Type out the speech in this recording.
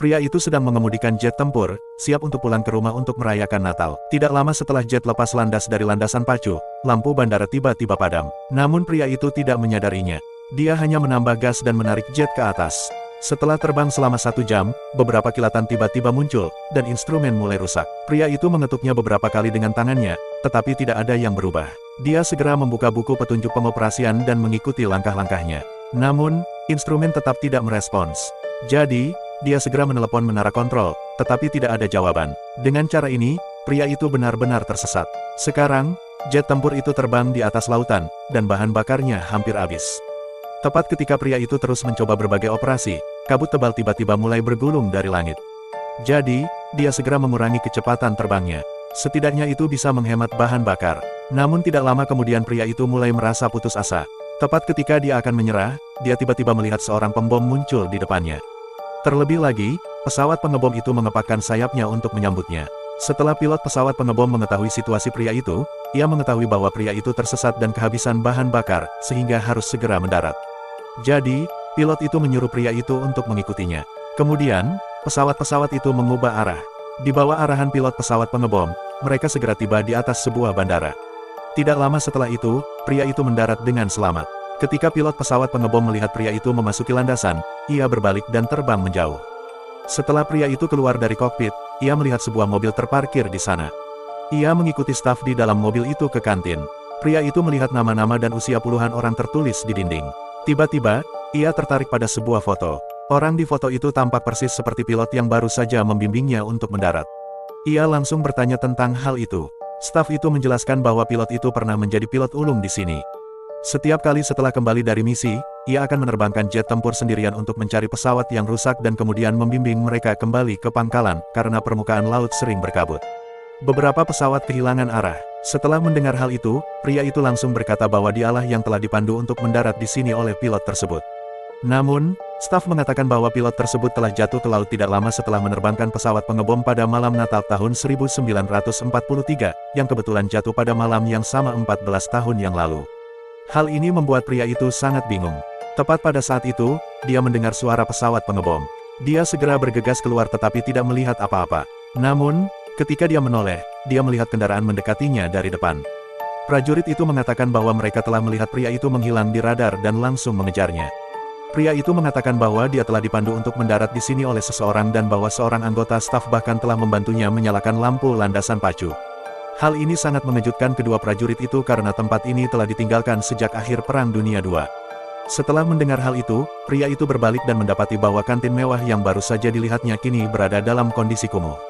Pria itu sedang mengemudikan jet tempur, siap untuk pulang ke rumah untuk merayakan Natal. Tidak lama setelah jet lepas landas dari landasan pacu, lampu bandara tiba-tiba padam. Namun pria itu tidak menyadarinya. Dia hanya menambah gas dan menarik jet ke atas. Setelah terbang selama 1 jam, beberapa kilatan tiba-tiba muncul, dan instrumen mulai rusak. Pria itu mengetuknya beberapa kali dengan tangannya, tetapi tidak ada yang berubah. Dia segera membuka buku petunjuk pengoperasian dan mengikuti langkah-langkahnya. Namun, instrumen tetap tidak merespons. Jadi, dia segera menelepon menara kontrol, tetapi tidak ada jawaban. Dengan cara ini, pria itu benar-benar tersesat. Sekarang, jet tempur itu terbang di atas lautan, dan bahan bakarnya hampir habis. Tepat ketika pria itu terus mencoba berbagai operasi, kabut tebal tiba-tiba mulai bergulung dari langit. Jadi, dia segera mengurangi kecepatan terbangnya. Setidaknya itu bisa menghemat bahan bakar. Namun tidak lama kemudian pria itu mulai merasa putus asa. Tepat ketika dia akan menyerah, dia tiba-tiba melihat seorang pembom muncul di depannya. Terlebih lagi, pesawat pengebom itu mengepakkan sayapnya untuk menyambutnya. Setelah pilot pesawat pengebom mengetahui situasi pria itu, ia mengetahui bahwa pria itu tersesat dan kehabisan bahan bakar, sehingga harus segera mendarat. Jadi, pilot itu menyuruh pria itu untuk mengikutinya. Kemudian, pesawat-pesawat itu mengubah arah. Di bawah arahan pilot pesawat pengebom, mereka segera tiba di atas sebuah bandara. Tidak lama setelah itu, pria itu mendarat dengan selamat. Ketika pilot pesawat pengebom melihat pria itu memasuki landasan, ia berbalik dan terbang menjauh. Setelah pria itu keluar dari kokpit, ia melihat sebuah mobil terparkir di sana. Ia mengikuti staf di dalam mobil itu ke kantin. Pria itu melihat nama-nama dan usia puluhan orang tertulis di dinding. Tiba-tiba, ia tertarik pada sebuah foto. Orang di foto itu tampak persis seperti pilot yang baru saja membimbingnya untuk mendarat. Ia langsung bertanya tentang hal itu. Staf itu menjelaskan bahwa pilot itu pernah menjadi pilot ulung di sini. Setiap kali setelah kembali dari misi, ia akan menerbangkan jet tempur sendirian untuk mencari pesawat yang rusak dan kemudian membimbing mereka kembali ke pangkalan, karena permukaan laut sering berkabut. Beberapa pesawat kehilangan arah. Setelah mendengar hal itu, pria itu langsung berkata bahwa dialah yang telah dipandu untuk mendarat di sini oleh pilot tersebut. Namun, staf mengatakan bahwa pilot tersebut telah jatuh ke laut tidak lama setelah menerbangkan pesawat pengebom pada malam Natal tahun 1943, yang kebetulan jatuh pada malam yang sama 14 tahun yang lalu. Hal ini membuat pria itu sangat bingung. Tepat pada saat itu, dia mendengar suara pesawat pengebom. Dia segera bergegas keluar tetapi tidak melihat apa-apa. Namun, ketika dia menoleh, dia melihat kendaraan mendekatinya dari depan. Prajurit itu mengatakan bahwa mereka telah melihat pria itu menghilang di radar dan langsung mengejarnya. Pria itu mengatakan bahwa dia telah dipandu untuk mendarat di sini oleh seseorang dan bahwa seorang anggota staf bahkan telah membantunya menyalakan lampu landasan pacu. Hal ini sangat mengejutkan kedua prajurit itu karena tempat ini telah ditinggalkan sejak akhir Perang Dunia II. Setelah mendengar hal itu, pria itu berbalik dan mendapati bahwa kantin mewah yang baru saja dilihatnya kini berada dalam kondisi kumuh.